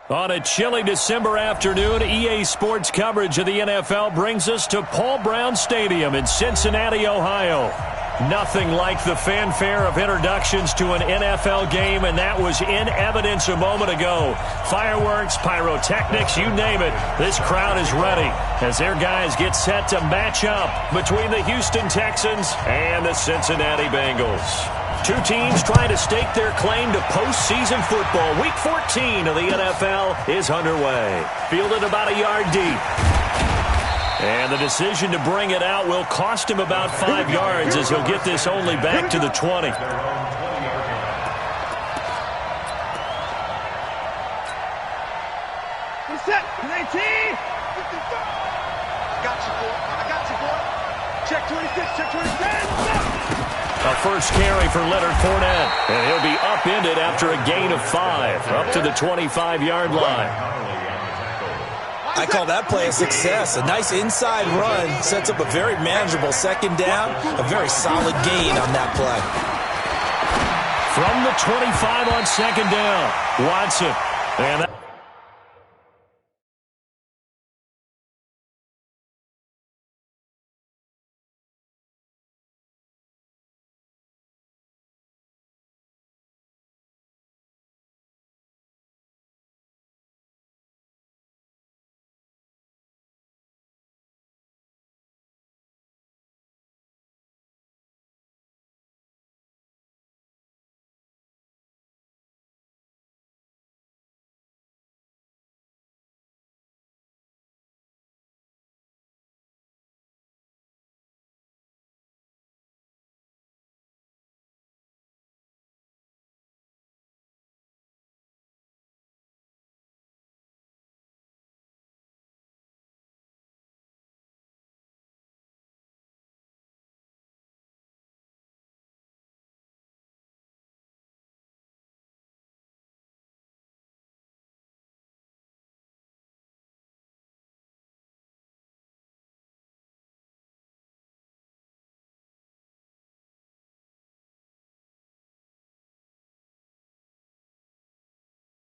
On a chilly December afternoon, EA Sports coverage of the NFL brings us to Paul Brown Stadium in Cincinnati, Ohio. Nothing like the fanfare of introductions to an NFL game, and that was in evidence a moment ago. Fireworks, pyrotechnics, you name it, this crowd is ready as their guys get set to match up between the Houston Texans and the Cincinnati Bengals. Two teams trying to stake their claim to postseason football. Week 14 of the NFL is underway. Fielded about a yard deep. And the decision to bring it out will cost him about 5 yards as he'll get this only back to the 20. Set, 19. I got you, boy. Check 26, check 27. A first carry for Leonard Fournette. And he'll be upended after a gain of 5, up to the 25-yard line. I call that play a success. A nice inside run sets up a very manageable second down, a very solid gain on that play. From the 25 on second down, Watson. And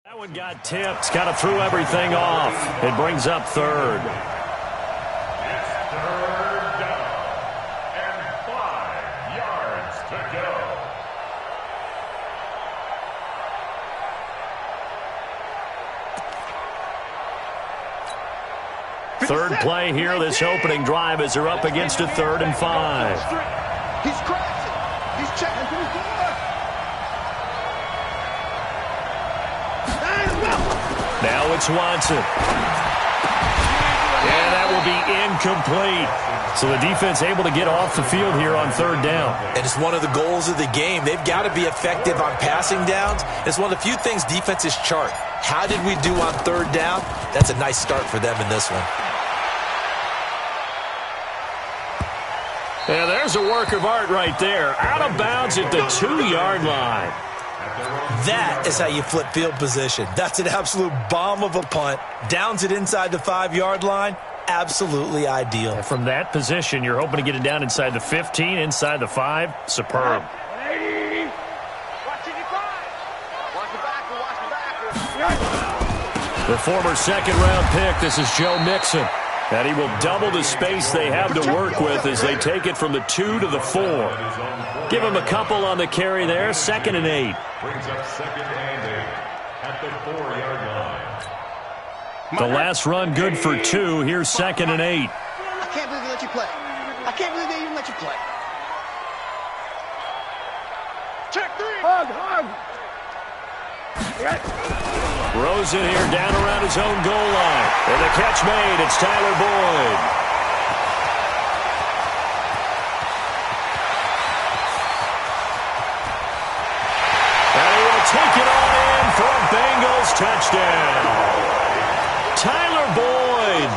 that one got tipped. Kind of threw everything off. It brings up third. It's third down and 5 yards to go. Third play here, this opening drive, as they're up against a 3rd and 5. He's crashing. He's checking for his boy. Now it's Watson. And that will be incomplete. So the defense able to get off the field here on 3rd down. And it's one of the goals of the game. They've got to be effective on passing downs. It's one of the few things defenses chart. How did we do on 3rd down? That's a nice start for them in this one. Yeah, there's a work of art right there. Out of bounds at the 2-yard line. That is how you flip field position. That's an absolute bomb of a punt. Downs it inside the 5-yard line. Absolutely ideal. And from that position, you're hoping to get it down inside the 15, inside the 5. Superb. The former second-round pick, this is Joe Mixon. And he will double the space they have to work with as they take it from the 2 to the 4. Give him a couple on the carry there. 2nd and 8. Brings up 2nd and 8 at the 4-yard line. The last run good for 2. Here's 2nd and 8. I can't believe they let you play. I can't believe they even let you play. Check 3. Hug. Throws it here down around his own goal line. And the catch made. It's Tyler Boyd. And he will take it on in for a Bengals touchdown. Tyler Boyd,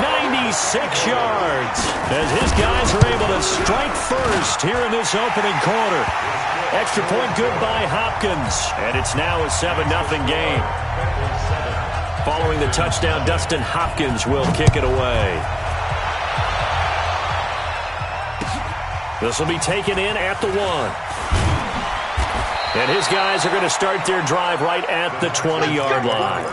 96 yards, as his guys are able to strike first here in this opening quarter. Extra point good by Hopkins, and it's now a 7-0 game. Following the touchdown, Dustin Hopkins will kick it away. This will be taken in at the 1. And his guys are going to start their drive right at the 20-yard line.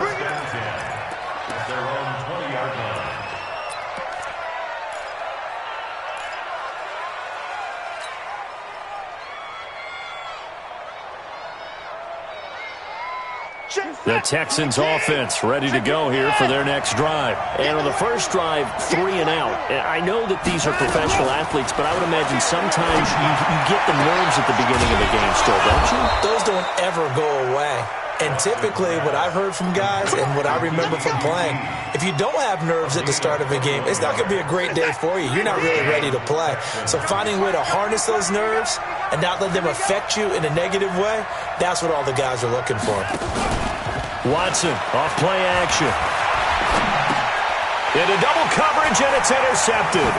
The Texans offense ready to go here for their next drive. And on the first drive, 3 and out. I know that these are professional athletes, but I would imagine sometimes you get the nerves at the beginning of the game still, don't you? Those don't ever go away. And typically what I've heard from guys and what I remember from playing, if you don't have nerves at the start of a game, it's not going to be a great day for you. You're not really ready to play. So finding a way to harness those nerves and not let them affect you in a negative way, that's what all the guys are looking for. Watson off play action. Into double coverage, and it's intercepted.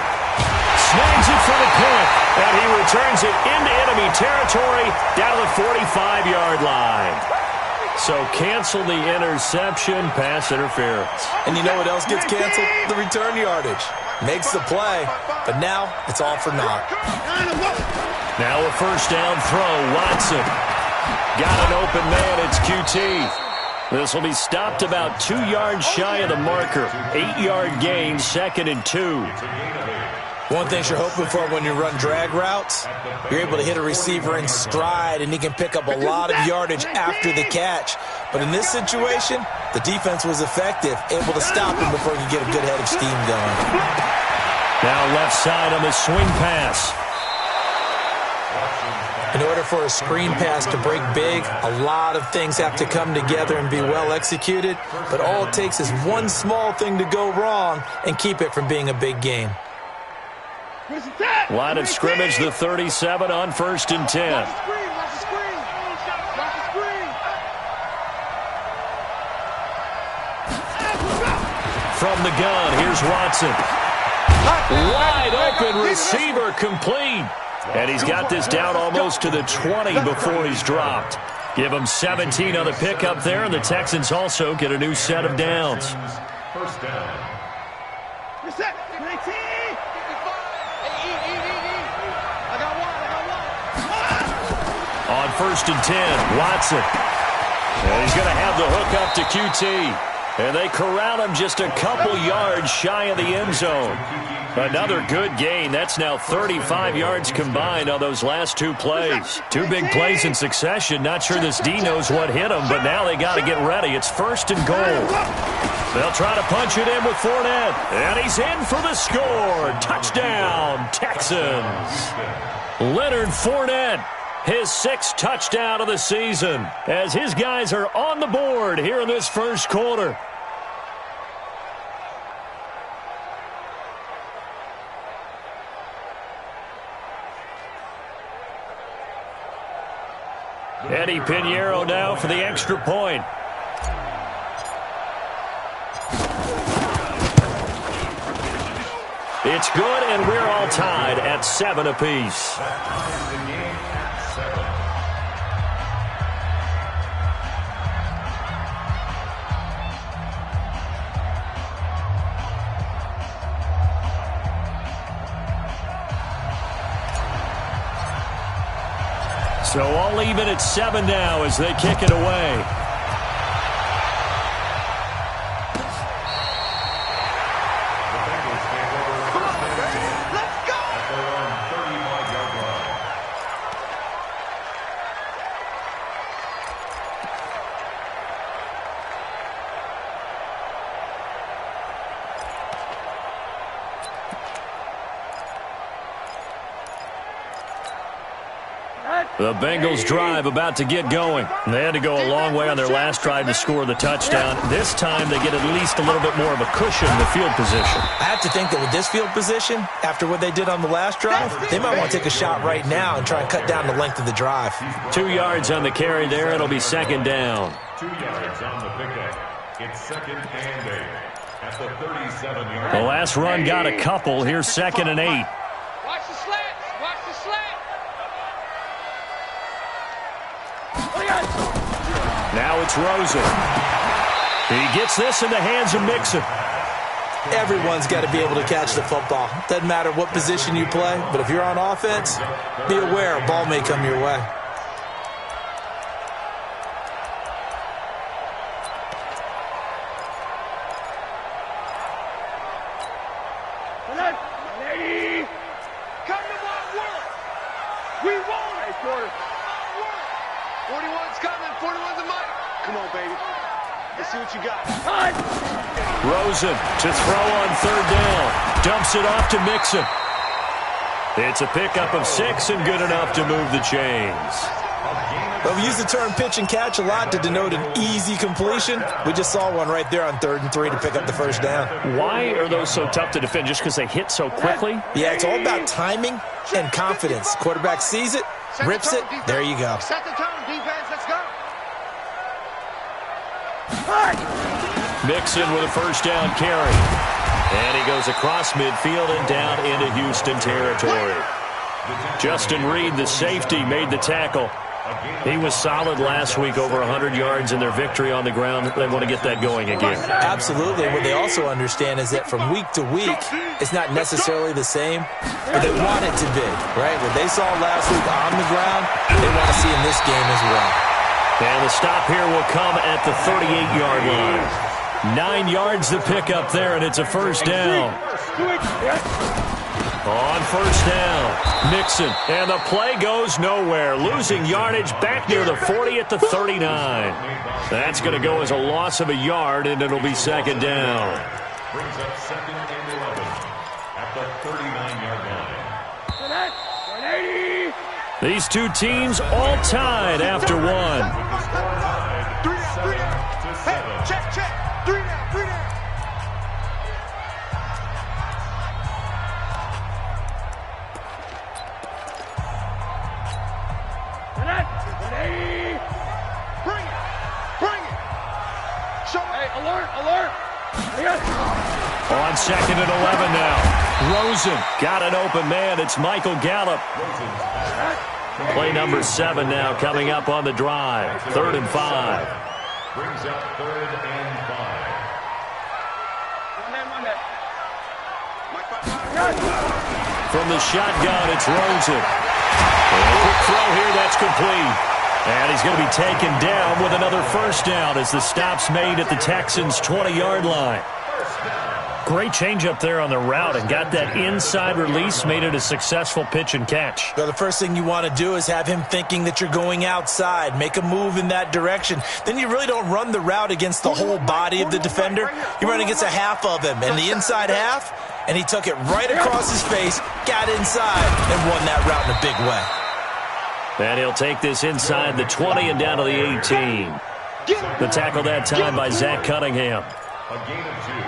Snags it for the pick, and he returns it into enemy territory down to the 45-yard line. So cancel the interception, pass interference. And you know what else gets canceled? The return yardage. Makes the play, but now it's all for naught. Now a first down throw, Watson. Got an open man, it's QT. This will be stopped about 2 yards shy of the marker. 8-yard gain, 2nd and 2. One thing you're hoping for when you run drag routes, you're able to hit a receiver in stride, and he can pick up a lot of yardage after the catch. But in this situation, the defense was effective, able to stop him before he could get a good head of steam going. Now left side on the swing pass. In order for a screen pass to break big, a lot of things have to come together and be well executed. But all it takes is one small thing to go wrong and keep it from being a big game. Line of scrimmage, the 37 on 1st and 10. From the gun, here's Watson. Wide open receiver complete. And he's got this down almost to the 20 before he's dropped. Give him 17 on the pickup there, and the Texans also get a new set of downs. First down. On 1st and 10, Watson. And he's going to have the hook up to QT. And they corral him just a couple yards shy of the end zone. Another good gain. That's now 35 yards combined on those last 2 plays. 2 big plays in succession. Not sure this D knows what hit him, but now they got to get ready. It's 1st and goal. They'll try to punch it in with Fournette. And he's in for the score. Touchdown, Texans. Leonard Fournette. His 6th touchdown of the season as his guys are on the board here in this first quarter. Eddie Pinheiro now for the extra point. It's good, and we're all tied at 7 apiece. So all even at 7 now as they kick it away. The Bengals drive about to get going. They had to go a long way on their last drive to score the touchdown. This time they get at least a little bit more of a cushion in the field position. I have to think that with this field position, after what they did on the last drive, they might want to take a shot right now and try and cut down the length of the drive. 2 yards on the carry there. It'll be 2nd down. 2 yards on the pickup. It's 2nd and 8 at the 37-yard. The last run got a couple. Here's 2nd and 8. Watch the slant. Watch the slant. Now it's Rosen. He gets this in the hands of Mixon. Everyone's got to be able to catch the football. Doesn't matter what position you play, but if you're on offense, be aware a ball may come your way. Come to my work. We won. 41's coming. 41's a mic. Come on, baby. Let's see what you got. Rosen to throw on third down. Dumps it off to Mixon. It's a pickup of 6 and good enough to move the chains. Well, we use the term pitch and catch a lot to denote an easy completion. We just saw one right there on 3rd and 3 to pick up the first down. Why are those so tough to defend? Just because they hit so quickly? Yeah, it's all about timing and confidence. Quarterback sees it, rips it, there you go. Set the tone, defense. Let's go. Mixon with a first down carry. And he goes across midfield and down into Houston territory. Justin Reed, the safety, made the tackle. He was solid last week, over 100 yards in their victory on the ground. They want to get that going again. Absolutely. What they also understand is that from week to week, it's not necessarily the same, but they want it to be, right? What they saw last week on the ground, they want to see in this game as well. And the stop here will come at the 38-yard line. 9 yards to pick up there, and it's a first down. On first down, Mixon, and the play goes nowhere. Losing yardage back near the 40 at the 39. That's going to go as a loss of a yard, and it'll be second down. Brings up 2nd and 11 at the 39-yard line. These two teams all tied after one. 3 down. Hey, check. 3 down. Bring it. Show. Hey, alert. On 2nd and 11 now. Rosen got an open man. It's Michael Gallup. Play number 7 now coming up on the drive. 3rd and 5. Brings up 3rd and 5. From the shotgun, it's Rosen. And a quick throw here, that's complete. And he's going to be taken down with another first down as the stop's made at the Texans' 20-yard line. Great change up there on the route and got that inside release, made it a successful pitch and catch. Well, the first thing you want to do is have him thinking that you're going outside, make a move in that direction. Then you really don't run the route against the whole body of the defender. You run against a half of him, and the inside half, and he took it right across his face, got inside, and won that route in a big way. And he'll take this inside the 20 and down to the 18. The tackle that time by Zach Cunningham.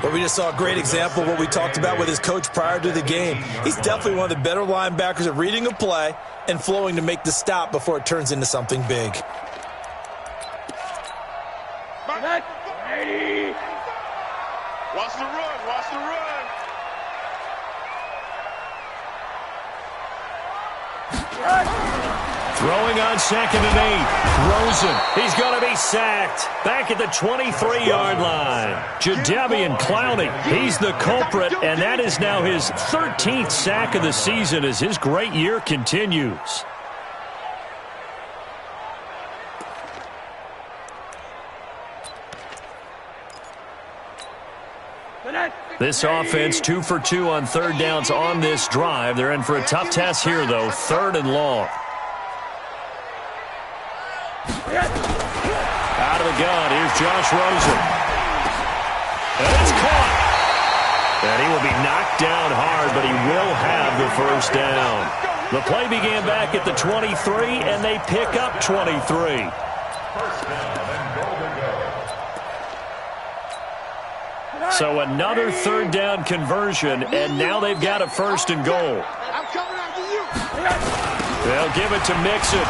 But we just saw a great example of what we talked about with his coach prior to the game. He's definitely one of the better linebackers at reading a play and flowing to make the stop before it turns into something big. Watch the run. Throwing on 2nd and 8. Rosen, he's going to be sacked. Back at the 23-yard line. Jadeveon Clowney, he's the culprit, and that is now his 13th sack of the season as his great year continues. This offense 2 for 2 on 3rd downs on this drive. They're in for a tough test here, though. 3rd and long. Out of the gun, here's Josh Rosen. And it's caught. And he will be knocked down hard, but he will have the first down. The play began back at the 23, and they pick up 23. First down and goal to go. So another 3rd down conversion, and now they've got a 1st and goal. I'm coming after you. They'll give it to Mixon.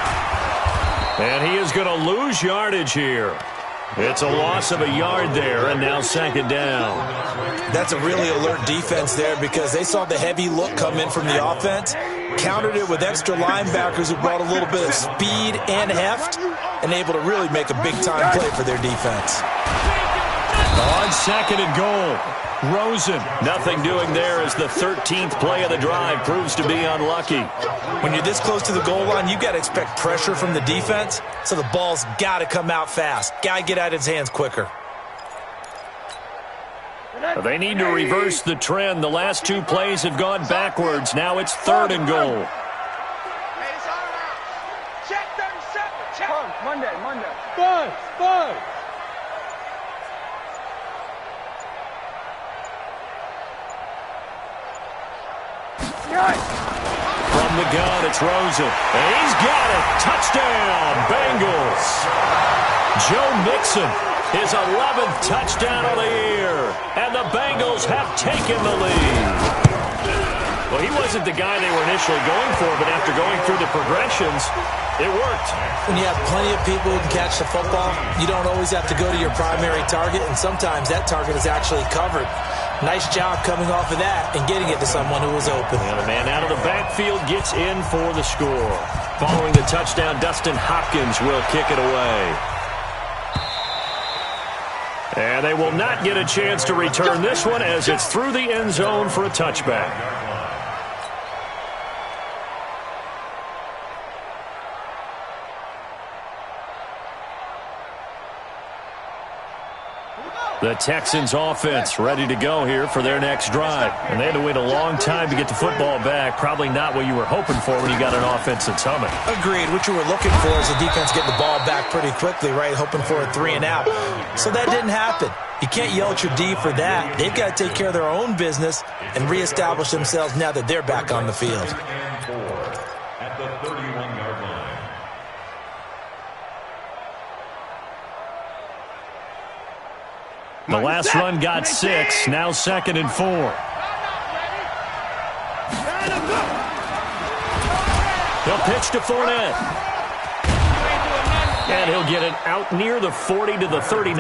And he is going to lose yardage here. It's a loss of a yard there, and now 2nd down. That's a really alert defense there because they saw the heavy look come in from the offense, countered it with extra linebackers who brought a little bit of speed and heft, and able to really make a big-time play for their defense. On 2nd and goal, Rosen. Nothing doing there as the 13th play of the drive proves to be unlucky. When you're this close to the goal line, you got to expect pressure from the defense, so the ball's got to come out fast. Got to get out of his hands quicker. They need to reverse the trend. The last 2 plays have gone backwards. Now it's 3rd and goal. Hey, it's all around. Check 37. Check. Monday. Five. From the gun, it's Rosen. And he's got it. Touchdown, Bengals. Joe Mixon, his 11th touchdown of the year. And the Bengals have taken the lead. Well, he wasn't the guy they were initially going for, but after going through the progressions, it worked. When you have plenty of people who can catch the football, you don't always have to go to your primary target, and sometimes that target is actually covered. Nice job coming off of that and getting it to someone who was open. And the man out of the backfield gets in for the score. Following the touchdown, Dustin Hopkins will kick it away. And they will not get a chance to return this one as it's through the end zone for a touchback. The Texans offense ready to go here for their next drive. And they had to wait a long time to get the football back. Probably not what you were hoping for when you got an offense that's humming. Agreed. What you were looking for is the defense getting the ball back pretty quickly, right? Hoping for a 3-and-out. So that didn't happen. You can't yell at your D for that. They've got to take care of their own business and reestablish themselves now that they're back on the field. At the 31-yard line. The last run got 6. Now 2nd and 4. He'll pitch to Fournette. And he'll get it out near the 40 to the 39.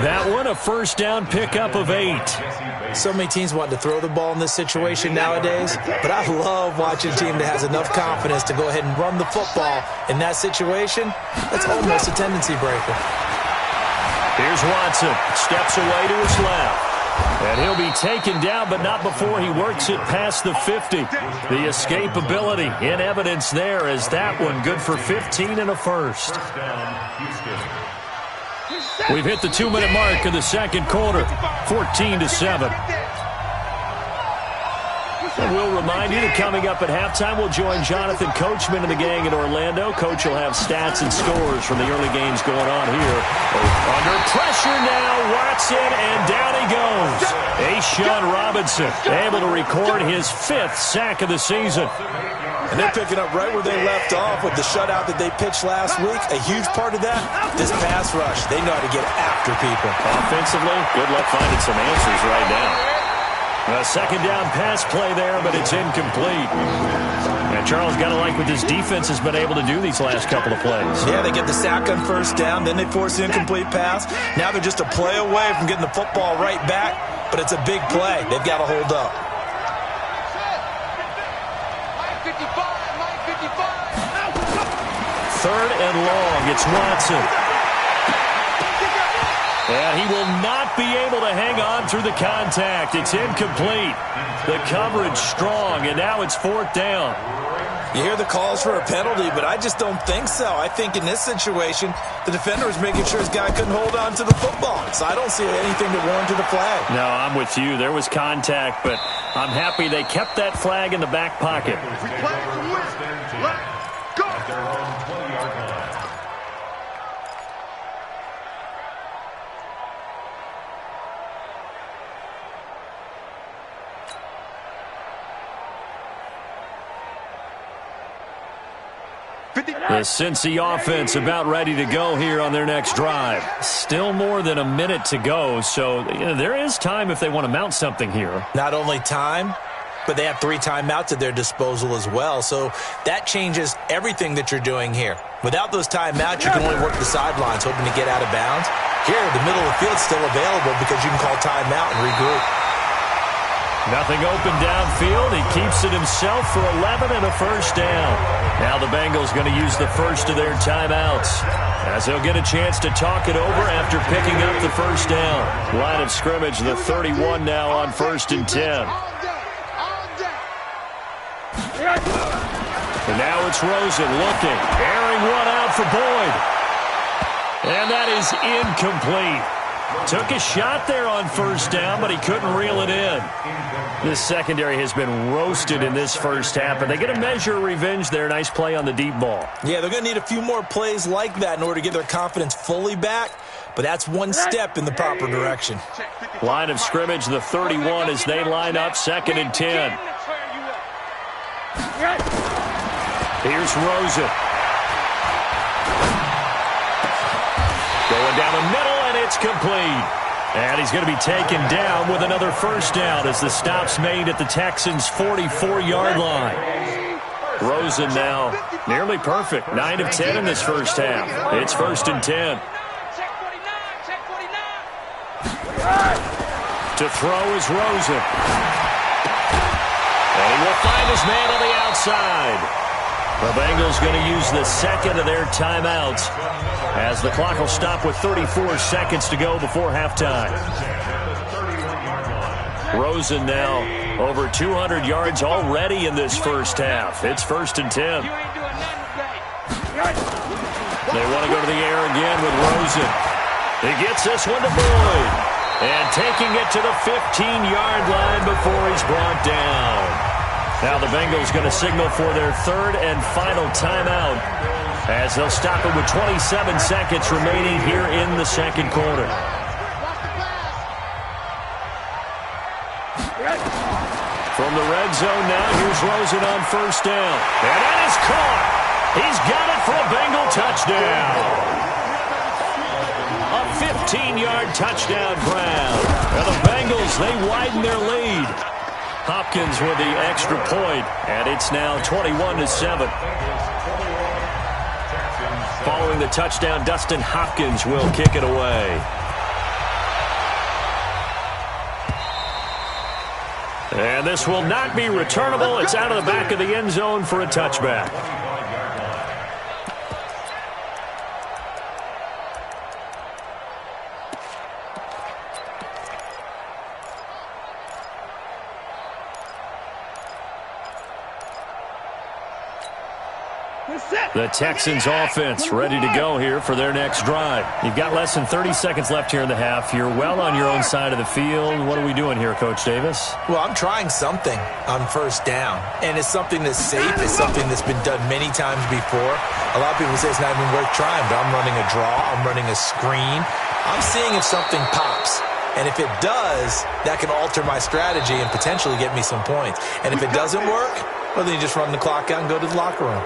That one a first down pickup of 8. So many teams want to throw the ball in this situation nowadays, but I love watching a team that has enough confidence to go ahead and run the football in that situation. That's almost a tendency breaker. Here's Watson. Steps away to his left. And he'll be taken down, but not before he works it past the 50. The escapability in evidence there as that one good for 15 and a first. We've hit the 2-minute mark of the second quarter, 14-7. And we'll remind you that coming up at halftime, we'll join Jonathan Coachman and the gang in Orlando. Coach will have stats and scores from the early games going on here. Under pressure now, Watson, and down he goes. A'Shawn Robinson able to record his 5th sack of the season. And they're picking up right where they left off with the shutout that they pitched last week. A huge part of that, this pass rush. They know how to get after people. Offensively, good luck finding some answers right now. A second down pass play there, but it's incomplete. And Charles got to like what this defense has been able to do these last couple of plays. Yeah, they get the sack on first down, then they force the incomplete pass. Now they're just a play away from getting the football right back, but it's a big play. They've got to hold up. Third and long, it's Watson. And he will not be able to hang on through the contact. It's incomplete. The coverage strong, and now it's 4th down. You hear the calls for a penalty, but I just don't think so. I think in this situation, the defender was making sure his guy couldn't hold on to the football. So I don't see anything that warranted a flag. No, I'm with you. There was contact, but I'm happy they kept that flag in the back pocket. The Cincy offense about ready to go here on their next drive. Still more than a minute to go, so there is time if they want to mount something here. Not only time, but they have 3 timeouts at their disposal as well, so that changes everything that you're doing here. Without those timeouts, you can only work the sidelines, hoping to get out of bounds. Here, the middle of the field's still available because you can call timeout and regroup. Nothing open downfield. He keeps it himself for 11 and a first down. Now the Bengals going to use the first of their timeouts as they'll get a chance to talk it over after picking up the first down. Line of scrimmage, the 31 now on 1st and 10. And now it's Rosen looking, airing one out for Boyd. And that is incomplete. Took a shot there on first down, but he couldn't reel it in. This secondary has been roasted in this first half, and they get a measure of revenge there. Nice play on the deep ball. Yeah, they're going to need a few more plays like that in order to get their confidence fully back, but that's one step in the proper direction. Line of scrimmage, the 31 as they line up 2nd and 10. Here's Rosen. Going down the middle, and it's complete. And he's going to be taken down with another first down as the stop's made at the Texans' 44-yard line. Rosen now nearly perfect. 9 of 10 in this first half. It's 1st and 10. To throw is Rosen. And he will find his man on the outside. The Bengals going to use the second of their timeouts as the clock will stop with 34 seconds to go before halftime. Rosen now over 200 yards already in this first half. It's 1st and 10. They want to go to the air again with Rosen. He gets this one to Boyd. And taking it to the 15-yard line before he's brought down. Now the Bengals going to signal for their third and final timeout as they'll stop it with 27 seconds remaining here in the second quarter. From the red zone now, here's Rosen on first down. And that is caught. He's got it for a Bengal touchdown. A 15-yard touchdown grab. And the Bengals, they widen their lead. Hopkins with the extra point, and it's now 21-7. Following the touchdown, Dustin Hopkins will kick it away. And this will not be returnable. It's out of the back of the end zone for a touchback. The Texans offense ready to go here for their next drive. You've got less than 30 seconds left here in the half. You're well on your own side of the field. What are we doing here, Coach Davis? Well, I'm trying something on first down, and it's something that's safe. It's something that's been done many times before. A lot of people say it's not even worth trying, but I'm running a draw. I'm running a screen. I'm seeing if something pops. And if it does, that can alter my strategy and potentially get me some points. And if it doesn't work, well, then you just run the clock out and go to the locker room.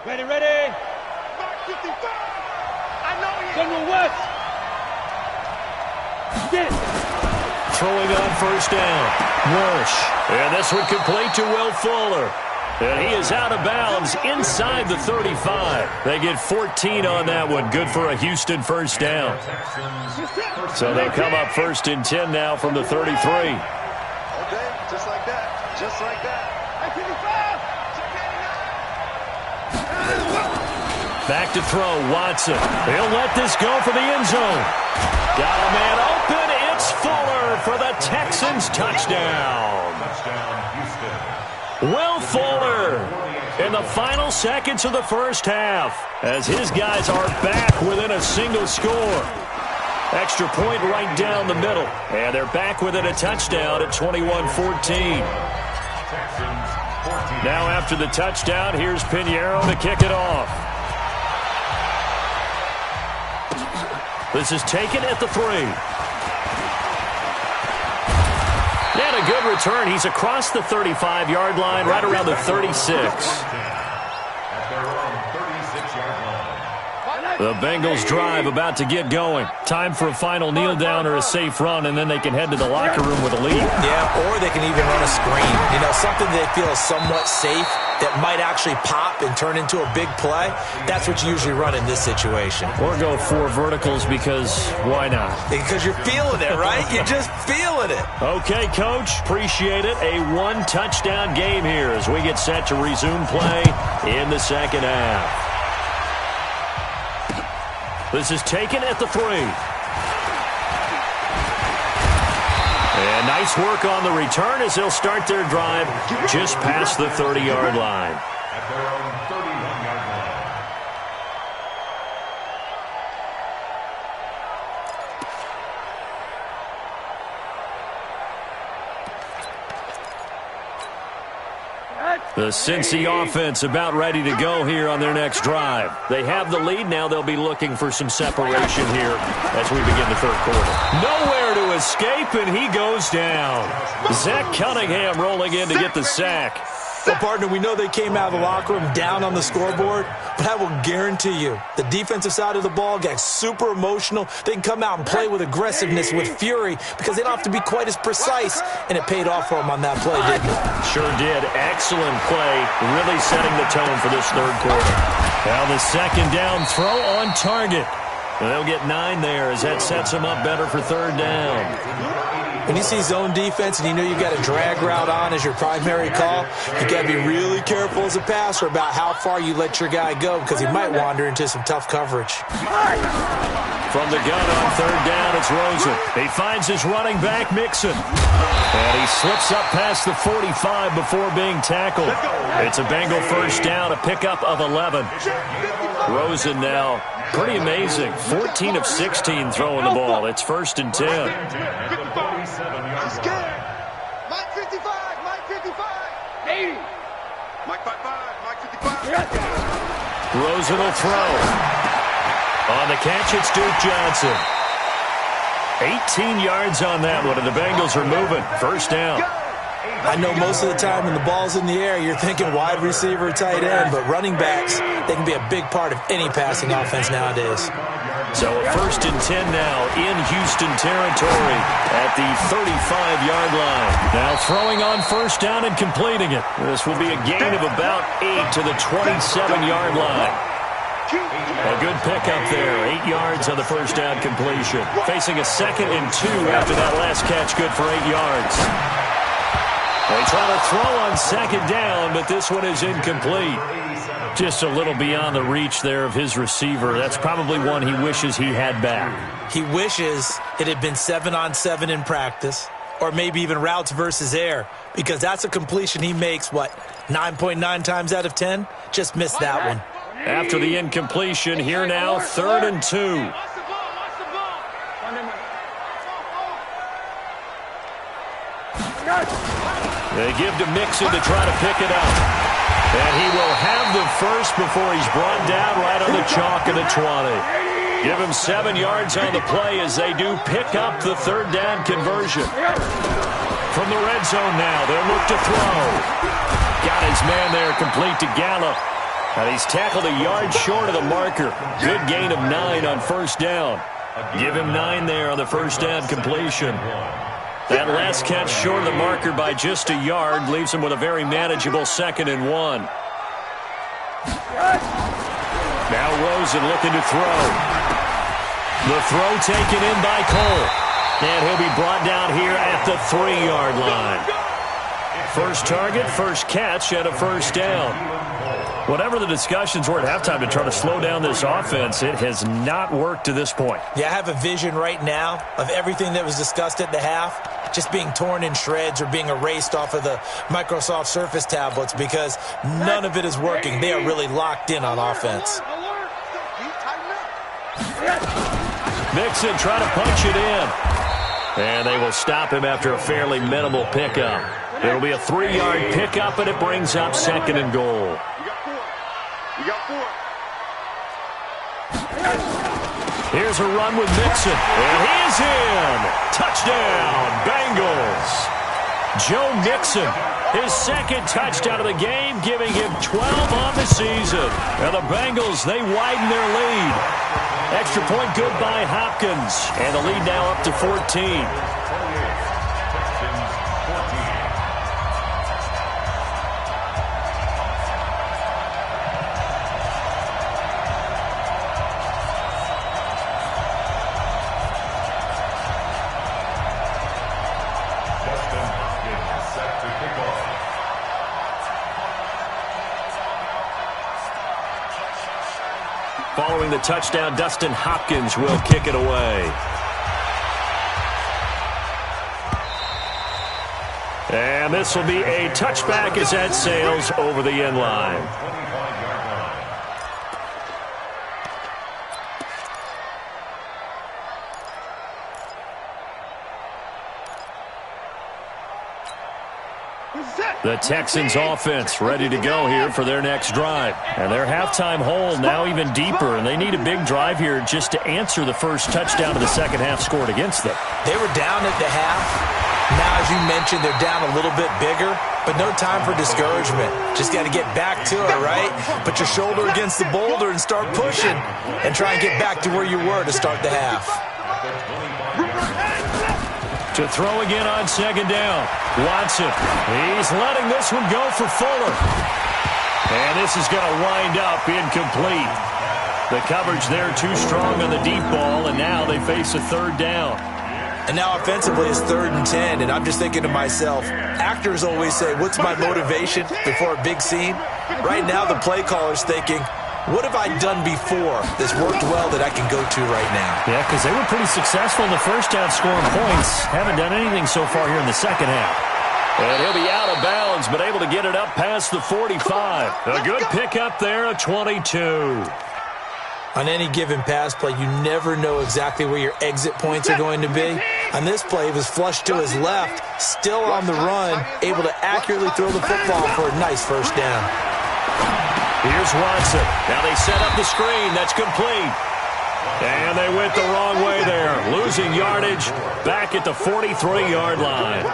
Ready, ready. Mark 55. I know you. General West. Get. Throwing on first down. Walsh. And this one complete to Will Fuller. And he is out of bounds inside the 35. They get 14 on that one. Good for a Houston first down. So they'll come up 1st and 10 now from the 33. Okay, just like that. Just like that. Back to throw, Watson. He'll let this go for the end zone. Got a man open. It's Fuller for the Texans touchdown. Will Fuller in the final seconds of the first half as his guys are back within a single score. Extra point right down the middle. And they're back within a touchdown at 21-14. Now after the touchdown, here's Pinheiro to kick it off. This is taken at the 3. And a good return. He's across the 35-yard line, right around the 36. The Bengals drive about to get going. Time for a final kneel down or a safe run, and then they can head to the locker room with a lead. Yeah, or they can even run a screen. You know, something they feel is somewhat safe that might actually pop and turn into a big play. That's what you usually run in this situation. Or go 4 verticals because why not? Because you're feeling it, right? You're just feeling it. Okay, Coach. Appreciate it. A 1-touchdown game here as we get set to resume play in the second half. This is taken at the 3. And nice work on the return as they'll start their drive just past the 30-yard line. At their own 31-yard line. The Cincy offense about ready to go here on their next drive. They have the lead now. They'll be looking for some separation here as we begin the third quarter. Nowhere to escape, and he goes down. Zach Cunningham rolling in to get the sack. Well, partner, we know they came out of the locker room down on the scoreboard, but I will guarantee you the defensive side of the ball got super emotional. They can come out and play with aggressiveness, with fury, because they don't have to be quite as precise, and it paid off for them on that play, didn't it? Sure did. Excellent play, really setting the tone for this third quarter. Now the second down throw on target. They'll get 9 there as that sets them up better for third down. When you see zone defense and you know you got a drag route on as your primary call, you got to be really careful as a passer about how far you let your guy go because he might wander into some tough coverage. From the gun on third down, it's Rosen. He finds his running back, Mixon. And he slips up past the 45 before being tackled. It's a Bengal first down, a pickup of 11. Rosen now, pretty amazing. 14 of 16 throwing the ball. It's 1st and 10. I'm scared. Mike 55, Mike 55. 80. Mike 55, Mike 55. Rosen will throw. On the catch, it's Duke Johnson. 18 yards on that one, and the Bengals are moving. First down. I know most of the time when the ball's in the air, you're thinking wide receiver, tight end, but running backs, they can be a big part of any passing offense nowadays. So a 1st and 10 now in Houston territory at the 35-yard line. Now throwing on first down and completing it. This will be a gain of about 8 to the 27-yard line. A good pickup there. 8 yards on the first down completion. Facing a 2nd and 2 after that last catch, good for 8 yards. They try to throw on 2nd down, but this one is incomplete. Just a little beyond the reach there of his receiver. That's probably one he wishes he had back. He wishes it had been 7-on-7 in practice, or maybe even routes versus air, because that's a completion he makes, 9.9 times out of 10? Just missed that one. After the incompletion, here now, 3rd and 2. They give to Mixon to try to pick it up. And he will have the first before he's brought down right on the chalk of the 20. Give him 7 yards on the play as they do pick up the third down conversion. From the red zone now, they'll look to throw. Got his man there complete to Gallup. And he's tackled a yard short of the marker. Good gain of 9 on first down. Give him 9 there on the first down completion. That last catch short of the marker by just a yard leaves him with a very manageable 2nd and 1. Now Rosen looking to throw. The throw taken in by Cole. And he'll be brought down here at the 3-yard line. First target, first catch, and a first down. Whatever the discussions were at halftime to try to slow down this offense, it has not worked to this point. Yeah, I have a vision right now of everything that was discussed at the half just being torn in shreds or being erased off of the Microsoft Surface tablets because none of it is working. They are really locked in on offense. Mixon trying to punch it in. And they will stop him after a fairly minimal pickup. It'll be a 3-yard pickup, and it brings up 2nd and goal. You got 4. Here's a run with Mixon, and he's in. Touchdown, Bengals. Joe Mixon, his 2nd touchdown of the game, giving him 12 on the season. And the Bengals, they widen their lead. Extra point good by Hopkins, and the lead now up to 14. Following the touchdown, Dustin Hopkins will kick it away. And this will be a touchback as that sails over the end line. The Texans offense ready to go here for their next drive. And their halftime hole now even deeper, and they need a big drive here just to answer the first touchdown of the second half scored against them. They were down at the half. Now, as you mentioned, they're down a little bit bigger, but no time for discouragement. Just got to get back to it, right? Put your shoulder against the boulder and start pushing and try and get back to where you were to start the half. To throw again on second down. Watson. He's letting this one go for Fuller. And this is going to wind up incomplete. The coverage there too strong on the deep ball, and now they face a third down. And now offensively it's 3rd and 10, and I'm just thinking to myself, actors always say, what's my motivation before a big scene? Right now the play caller's thinking, what have I done before that's worked well that I can go to right now? Yeah, because they were pretty successful in the first half scoring points. Haven't done anything so far here in the second half. And he'll be out of bounds, but able to get it up past the 45. A good pickup there, a 22. On any given pass play, you never know exactly where your exit points are going to be. On this play, he was flushed to his left, still on the run, able to accurately throw the football for a nice first down. Here's Watson. Now they set up the screen. That's complete. And they went the wrong way there. Losing yardage back at the 43-yard line.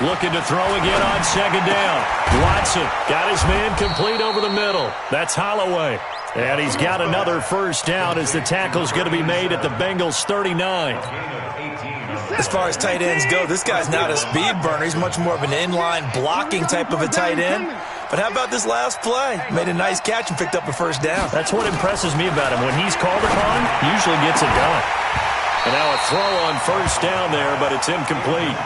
Looking to throw again on second down. Watson got his man complete over the middle. That's Holloway. And he's got another first down as the tackle's going to be made at the Bengals 39. As far as tight ends go, this guy's not a speed burner. He's much more of an inline blocking type of a tight end. But how about this last play? Made a nice catch and picked up a first down. That's what impresses me about him. When he's called upon, usually gets it done. And now a throw on first down there, but it's incomplete.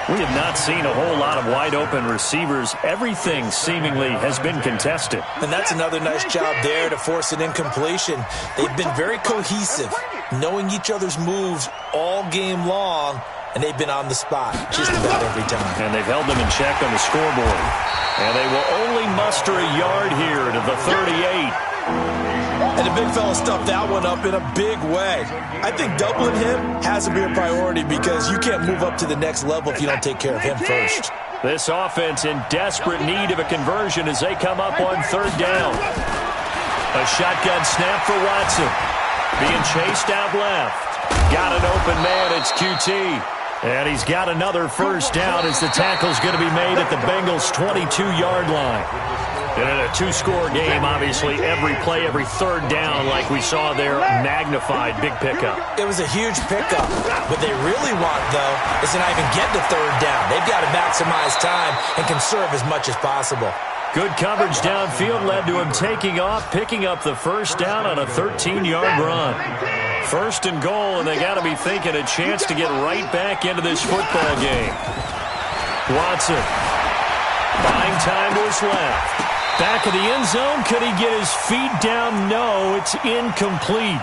We have not seen a whole lot of wide-open receivers. Everything seemingly has been contested. And that's another nice job there to force an incompletion. They've been very cohesive, knowing each other's moves all game long, and they've been on the spot just about every time. And they've held them in check on the scoreboard. And they will only muster a yard here to the 38. And the big fella stuffed that one up in a big way. I think doubling him has to be a priority because you can't move up to the next level if you don't take care of him first. This offense in desperate need of a conversion as they come up on third down. A shotgun snap for Watson. Being chased out left. Got an open man, it's QT. And he's got another first down as the tackle's going to be made at the Bengals' 22-yard line. And in a two-score game, obviously, every play, every third down, like we saw there, magnified, big pickup. It was a huge pickup. What they really want, though, is to not even get to third down. They've got to maximize time and conserve as much as possible. Good coverage downfield led to him taking off, picking up the first down on a 13-yard run. First and goal, and they got to be thinking a chance to get right back into this football game. Watson. Buying time to his left. Back of the end zone. Could he get his feet down? No, it's incomplete.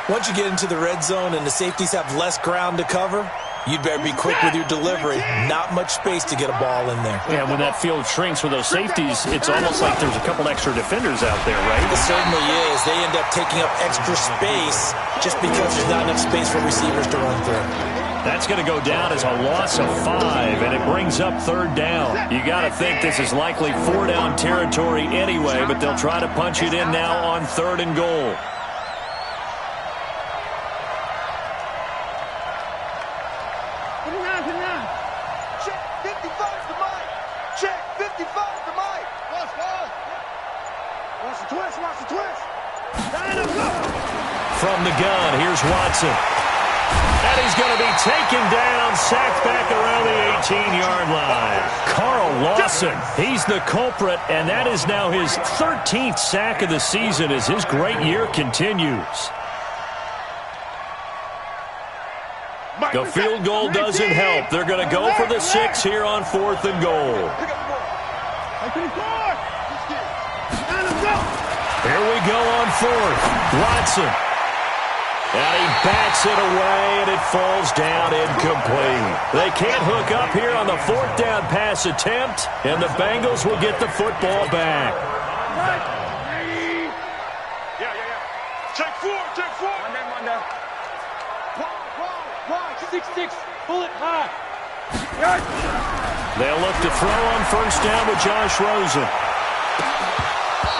Once you get into the red zone and the safeties have less ground to cover, you'd better be quick with your delivery. Not much space to get a ball in there. Yeah, when that field shrinks with those safeties, it's almost like there's a couple extra defenders out there, right? It certainly is. They end up taking up extra space just because there's not enough space for receivers to run through. That's going to go down as a loss of 5, and it brings up third down. You got to think this is likely 4-down territory anyway, but they'll try to punch it in now on third and goal. From the gun, here's Watson. And he's going to be taken down, sacked back around the 18-yard line. Carl Lawson, he's the culprit, and that is now his 13th sack of the season as his great year continues. The field goal doesn't help. They're going to go for the 6 here on fourth and goal. Here we go on fourth. Watson. And he bats it away, and it falls down incomplete. They can't hook up here on the fourth down pass attempt, and the Bengals will get the football back. Check four. One down. 6-6. Pull it high. They'll look to throw on first down with Josh Rosen.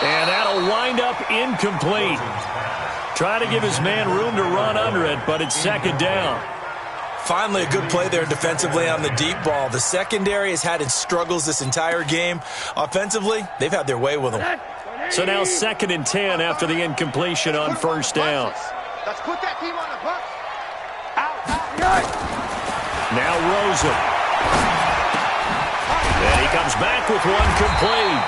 And that'll wind up incomplete. Try to give his man room to run under it, but it's second down. Finally, a good play there defensively on the deep ball. The secondary has had its struggles this entire game. Offensively, they've had their way with them. So now 2nd and 10 after the incompletion on first down. Let's put that team on the bus. Now Rosen. And he comes back with one complete.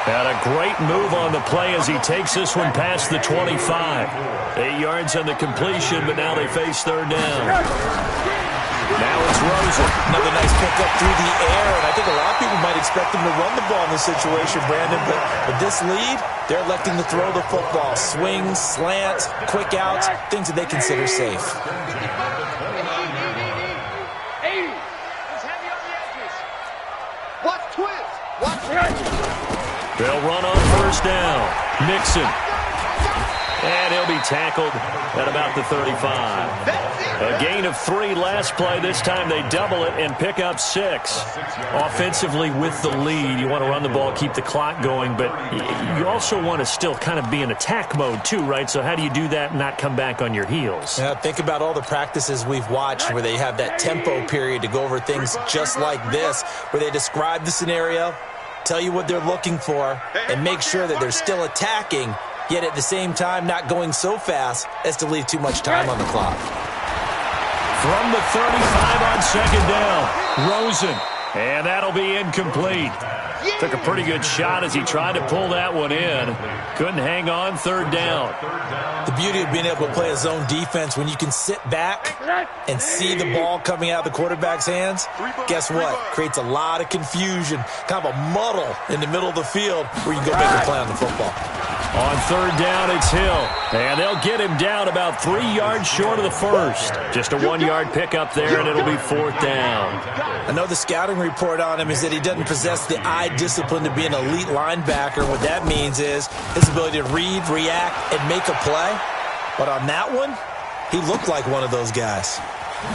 And a great move on the play as he takes this one past the 25. 8 yards on the completion, but now they face third down. Now it's Rosen. Another nice pickup through the air, and I think a lot of people might expect him to run the ball in this situation, Brandon, but with this lead, they're electing to throw the football. Swings, slants, quick outs, things that they consider safe. They'll run on first down. Mixon. And he'll be tackled at about the 35. A gain of 3 last play. This time they double it and pick up 6. Offensively with the lead, you want to run the ball, keep the clock going, but you also want to still kind of be in attack mode too, right? So how do you do that and not come back on your heels? Yeah, think about all the practices we've watched where they have that tempo period to go over things just like this, where they describe the scenario, tell you what they're looking for, and make sure that they're still attacking, yet at the same time not going so fast as to leave too much time on the clock. From the 35 on second down, Rosen. And that'll be incomplete. Took a pretty good shot as he tried to pull that one in. Couldn't hang on, third down. The beauty of being able to play a zone defense when you can sit back and see the ball coming out of the quarterback's hands, guess what? Creates a lot of confusion, kind of a muddle in the middle of the field where you can go make a play on the football. On third down, it's Hill. And they'll get him down about 3 yards short of the first. Just a 1-yard pickup there, and it'll be fourth down. I know the scouting report on him is that he doesn't possess the eye discipline to be an elite linebacker. What that means is his ability to read, react, and make a play. But on that one, he looked like one of those guys.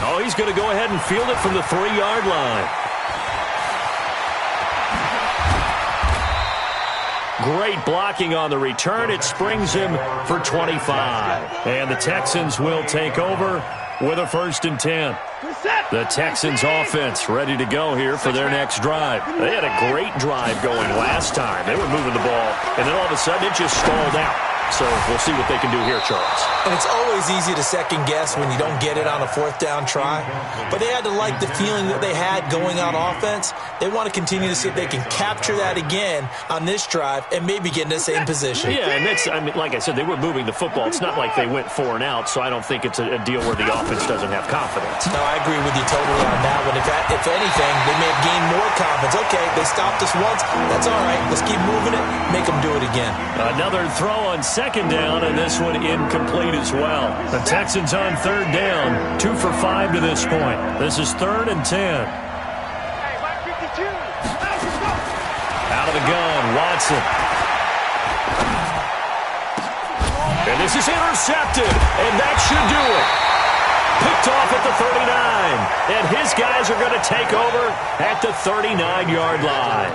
Oh, he's going to go ahead and field it from the 3-yard line. Great blocking on the return. It springs him for 25. And the Texans will take over with a 1st and 10. The Texans offense ready to go here for their next drive. They had a great drive going last time. They were moving the ball, and then all of a sudden it just stalled out. So we'll see what they can do here, Charles. And it's always easy to second guess when you don't get it on a 4th down try. But they had to like the feeling that they had going on offense. They want to continue to see if they can capture that again on this drive and maybe get in the same position. Yeah, and that's, I mean, like I said, they were moving the football. It's not like they went 4 and out, so I don't think it's a deal where the offense doesn't have confidence. No, I agree with you totally on that one. If anything, they may have gained more confidence. Okay, they stopped us once. That's all right. Let's keep moving it. Make them do it again. Another throw on second down, and this one incomplete as well. The Texans on third down, 2 for 5 to this point. This is 3rd and 10. Out of the gun, Watson. And this is intercepted, and that should do it. Picked off at the 39, and his guys are going to take over at the 39-yard line.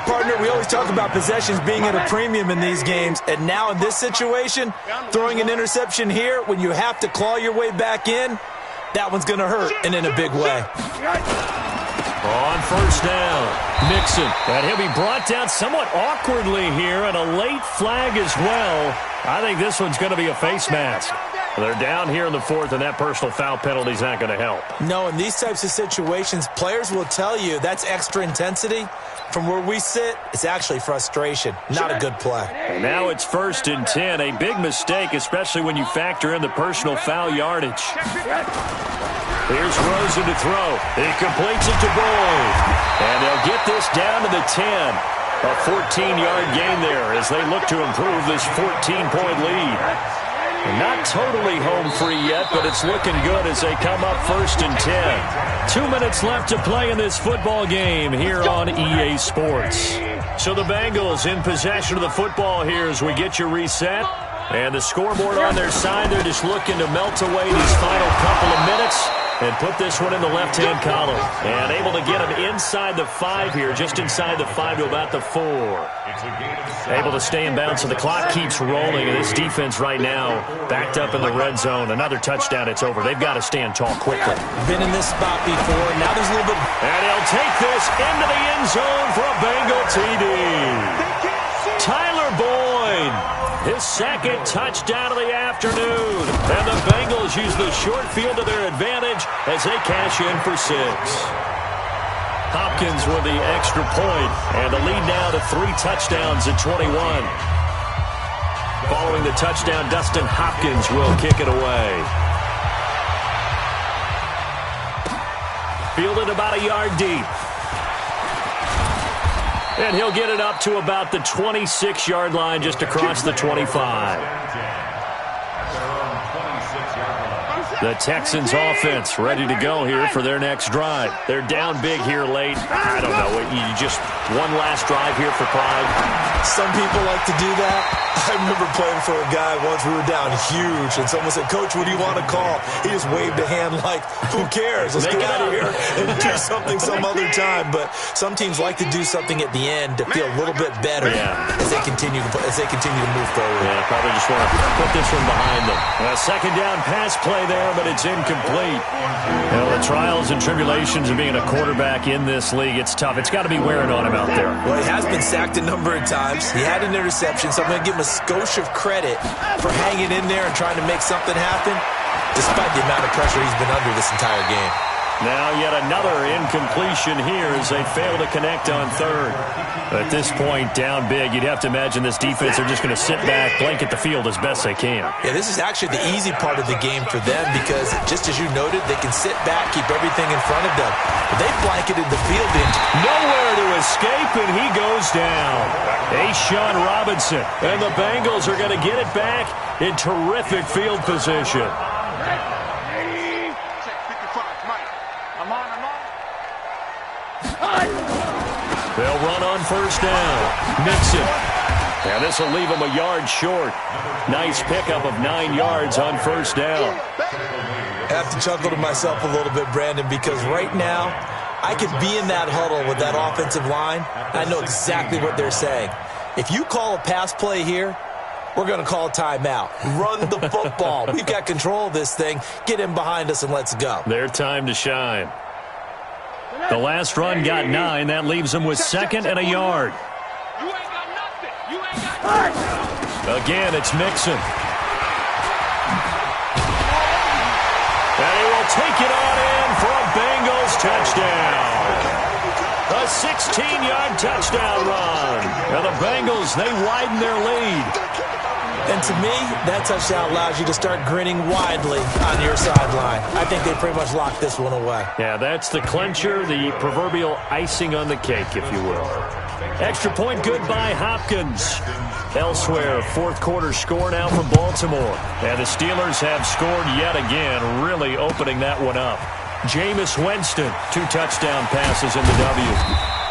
Partner, we always talk about possessions being at a premium in these games, and now in this situation, throwing an interception here when you have to claw your way back in, that one's going to hurt, and in a big way. On first down, Mixon. And he'll be brought down somewhat awkwardly here, and a late flag as well. I think this one's going to be a face mask. They're down here in the 4th, and that personal foul penalty is not going to help. No, in these types of situations, players will tell you that's extra intensity. From where we sit, it's actually frustration, not a good play. And now it's 1st and 10, a big mistake, especially when you factor in the personal foul yardage. Here's Rosen to throw. He completes it to Boyd. And they'll get this down to the 10. A 14-yard gain there as they look to improve this 14-point lead. Not totally home free yet, but it's looking good as they come up 1st and 10. 2 minutes left to play in this football game here on EA Sports. So the Bengals in possession of the football here as we get you reset. And the scoreboard on their side, they're just looking to melt away these final couple of minutes and put this one in the left-hand column. And able to get him inside the 5 here, just inside the 5 to about the 4. Able to stay in bounds, so the clock keeps rolling. And this defense right now backed up in the red zone. Another touchdown, it's over. They've got to stand tall quickly. Been in this spot before. Now there's a little bit. And he'll take this into the end zone for a Bengal TD. Tyler Boyd, his second touchdown of the afternoon. And the Bengals use the short field to their advantage as they cash in for 6. Hopkins with the extra point, and the lead now to 3 touchdowns at 21. Following the touchdown, Dustin Hopkins will kick it away. Fielded about a yard deep. And he'll get it up to about the 26-yard line, just across the 25. The Texans offense ready to go here for their next drive. They're down big here late. I don't know. You just one last drive here for pride. Some people like to do that. I remember playing for a guy once. We were down huge, and someone said, "Coach, what do you want to call?" He just waved a hand like, "Who cares? Let's get out of here and do something some other time." But some teams like to do something at the end to feel a little bit better as they continue to move forward. Yeah, probably just want to put this one behind them. A second down pass play there, but it's incomplete. Well, the trials and tribulations of being a quarterback in this league, it's tough. It's got to be wearing on him out there. Well, he has been sacked a number of times. He had an interception, so I'm going to give him a skosh of credit for hanging in there and trying to make something happen, despite the amount of pressure he's been under this entire game. Now yet another incompletion here as they fail to connect on third. At this point, down big, you'd have to imagine this defense are just going to sit back, blanket the field as best they can. Yeah, this is actually the easy part of the game for them because, just as you noted, they can sit back, keep everything in front of them. But they blanketed the field in. Nowhere to escape, and he goes down. Sean Robinson, and the Bengals are going to get it back in terrific field position. They'll run on first down. Mixon. And this will leave him a yard short. Nice pickup of 9 yards on first down. I have to chuckle to myself a little bit, Brandon, because right now I could be in that huddle with that offensive line. I know exactly what they're saying. If you call a pass play here, we're going to call a timeout. Run the football. We've got control of this thing. Get in behind us and let's go. Their time to shine. The last run got 9. That leaves them with 2nd and a yard. You ain't got nothing. You ain't got nothing. Again, it's Mixon. And he will take it on in for a Bengals touchdown. A 16-yard touchdown run. And the Bengals, they widen their lead. And to me, that touchdown allows you to start grinning widely on your sideline. I think they pretty much locked this one away. Yeah, that's the clincher, the proverbial icing on the cake, if you will. Extra point good by Hopkins. Elsewhere, fourth quarter score now from Baltimore. And the Steelers have scored yet again, really opening that one up. Jameis Winston, 2 touchdown passes in the W.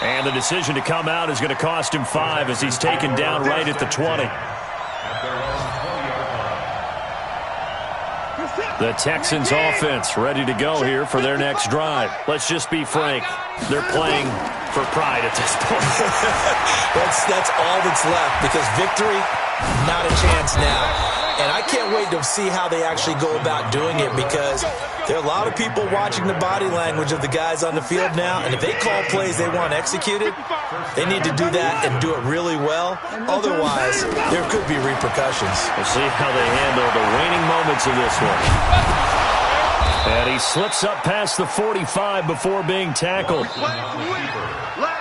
And the decision to come out is going to cost him 5 as he's taken down right at the 20. The Texans offense ready to go here for their next drive. Let's just be frank. They're playing for pride at this point. That's all that's left because victory, not a chance now. And I can't wait to see how they actually go about doing it because there are a lot of people watching the body language of the guys on the field now. And if they call plays they want executed, they need to do that and do it really well. Otherwise, there could be repercussions. We'll see how they handle the waning moments of this one. And he slips up past the 45 before being tackled. Last